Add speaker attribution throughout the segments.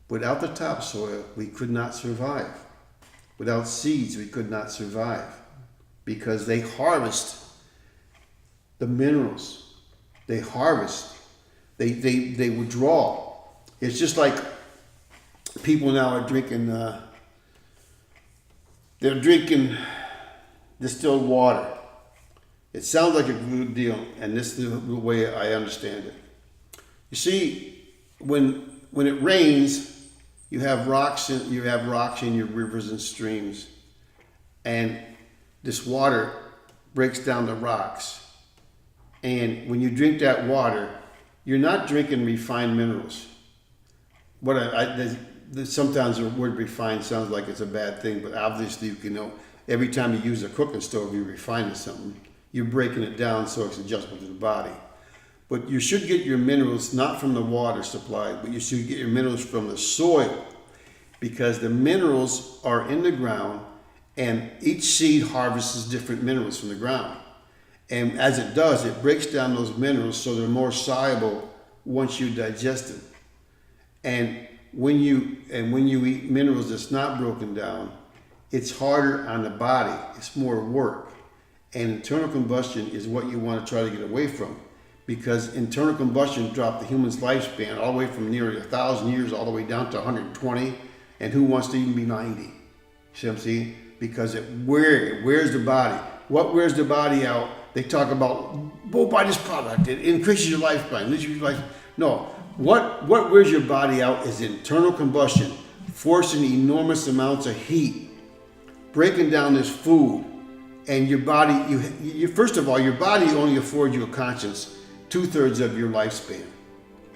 Speaker 1: Without the topsoil, we could not survive. Without seeds, we could not survive, because they harvest the minerals. They harvest. They withdraw. It's just like people now are drinking. They're drinking distilled water. It sounds like a good deal, and this is the way I understand it. You see, when it rains, you have rocks in your rivers and streams, and this water breaks down the rocks. And when you drink that water, you're not drinking refined minerals. Sometimes the word refined sounds like it's a bad thing, but obviously, every time you use a cooking stove, you're refining something. You're breaking it down so it's adjustable to the body. But you should get your minerals not from the water supply, but you should get your minerals from the soil, because the minerals are in the ground, and each seed harvests different minerals from the ground. And as it does, it breaks down those minerals so they're more soluble once you digest them. And when you eat minerals that's not broken down, it's harder on the body. It's more work. And internal combustion is what you want to try to get away from, because internal combustion dropped the human's lifespan all the way from nearly 1,000 years all the way down to 120. And who wants to even be 90? See what I'm saying? Because it wears the body. What wears the body out? They talk about, go buy this product. It increases your lifespan. No. What wears your body out is internal combustion, forcing enormous amounts of heat, breaking down this food. And your body, first of all, your body only affords you a conscience 2/3 of your lifespan.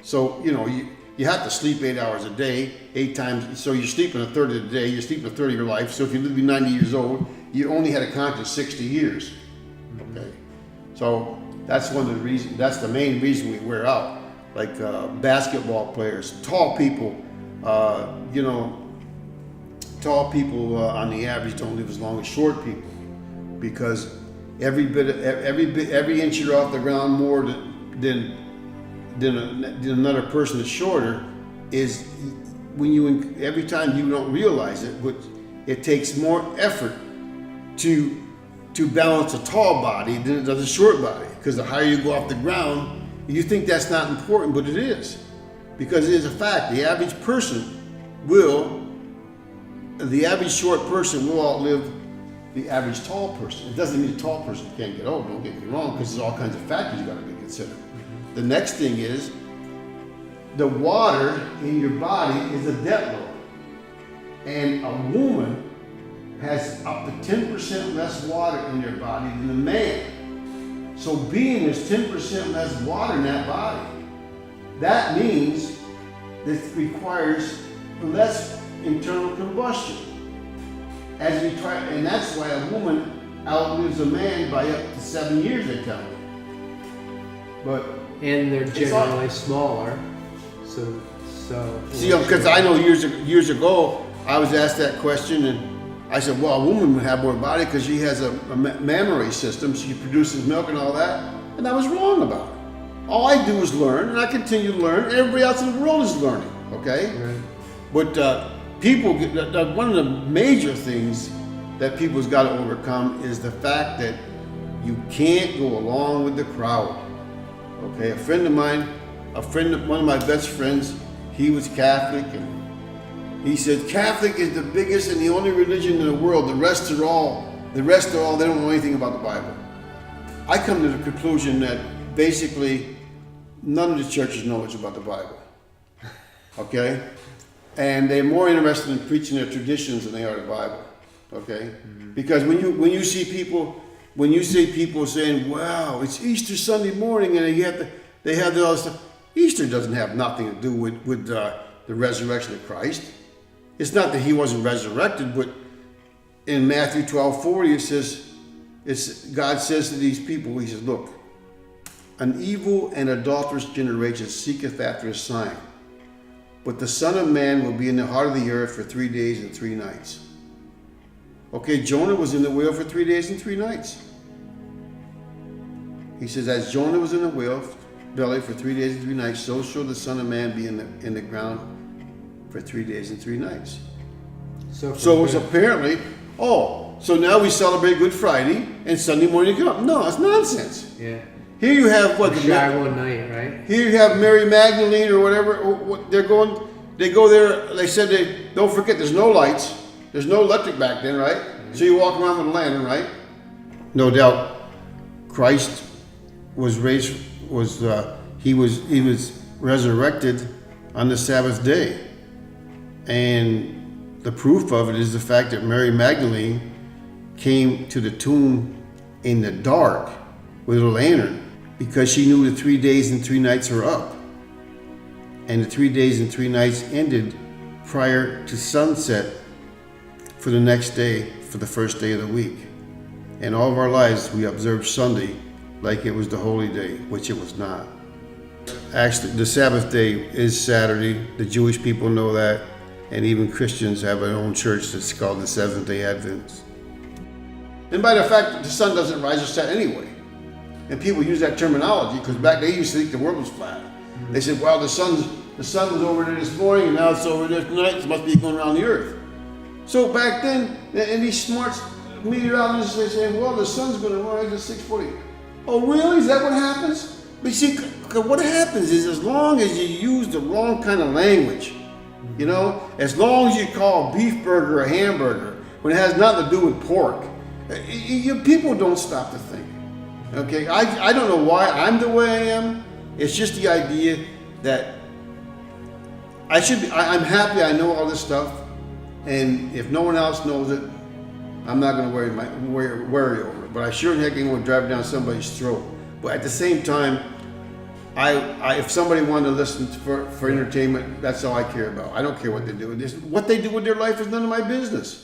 Speaker 1: So, you have to sleep 8 hours a day, 8 times. So you're sleeping a third of the day, you're sleeping a third of your life. So if you live to be 90 years old, you only had a conscience 60 years. Okay. So that's one of the reasons, that's the main reason we wear out. Like basketball players, tall people, tall people on the average don't live as long as short people, because every inch you're off the ground more than another person that's shorter is every time you don't realize it, but it takes more effort to balance a tall body than it does a short body, because the higher you go off the ground, you think that's not important, but it is, because it is a fact. The average short person will outlive the average tall person. It doesn't mean a tall person can't get old, don't get me wrong, because there's all kinds of factors you got to be considered. The next thing is, the water in your body is a debt load. And a woman has up to 10% less water in their body than a man. So being there's 10% less water in that body, that means this requires less internal combustion. And that's why a woman outlives a man by up to 7 years, they tell me.
Speaker 2: And they're generally smaller, so.
Speaker 1: See, because I know years ago, I was asked that question, and I said, well, a woman would have more body because she has a mammary system, she produces milk and all that, and I was wrong about it. All I do is learn, and I continue to learn, and everybody else in the world is learning, okay? Right. But one of the major things that people's got to overcome is the fact that you can't go along with the crowd. Okay, one of my best friends, he was Catholic, and he said, Catholic is the biggest and the only religion in the world. The rest are all, they don't know anything about the Bible. I come to the conclusion that basically none of the churches know much about the Bible. Okay? And they're more interested in preaching their traditions than they are the Bible. Okay? Mm-hmm. Because when you see people saying, wow, it's Easter Sunday morning, and they have all this stuff. Easter doesn't have nothing to do with the resurrection of Christ. It's not that he wasn't resurrected, but in Matthew 12:40 it says, God says to these people, he says, look, an evil and adulterous generation seeketh after a sign, but the Son of Man will be in the heart of the earth for 3 days and 3 nights. Okay, Jonah was in the whale for 3 days and 3 nights. He says, as Jonah was in the whale belly for 3 days and 3 nights, so shall the Son of Man be in the ground for 3 days and 3 nights.
Speaker 2: So
Speaker 1: So it's apparently, so now we celebrate Good Friday and Sunday morning you come up. No, it's nonsense.
Speaker 2: yeah.
Speaker 1: Here you have what?
Speaker 2: Shy one night, right?
Speaker 1: Here you have Mary Magdalene or whatever. They go there. They said don't forget. There's no lights. There's no electric back then, right? So you walk around with a lantern, right? No doubt, Christ was raised. He was resurrected on the Sabbath day, and the proof of it is the fact that Mary Magdalene came to the tomb in the dark with a lantern because she knew the 3 days and 3 nights were up. And the 3 days and 3 nights ended prior to sunset for the next day, for the first day of the week. And all of our lives, we observed Sunday like it was the holy day, which it was not. Actually, the Sabbath day is Saturday. The Jewish people know that. And even Christians have their own church that's called the Seventh-day Adventists. And by the fact that the sun doesn't rise or set anyway. And people use that terminology because back they used to think the world was flat. They said, well, the sun was over there this morning and now it's over there tonight. It must be going around the earth. So back then, and these smart meteorologists, they say, well, the sun's going to rise at 6:40. Oh, really? Is that what happens? But you see, what happens is as long as you use the wrong kind of language, you know, as long as you call beef burger a hamburger, when it has nothing to do with pork, people don't stop to think. Okay, I don't know why I'm the way I am. It's just the idea that I'm happy I know all this stuff, and if no one else knows it, I'm not going to worry over it. But I sure heck ain't going to drive down somebody's throat. But at the same time, if somebody wanted to listen for entertainment, that's all I care about. I don't care what they do. What they do with their life is none of my business.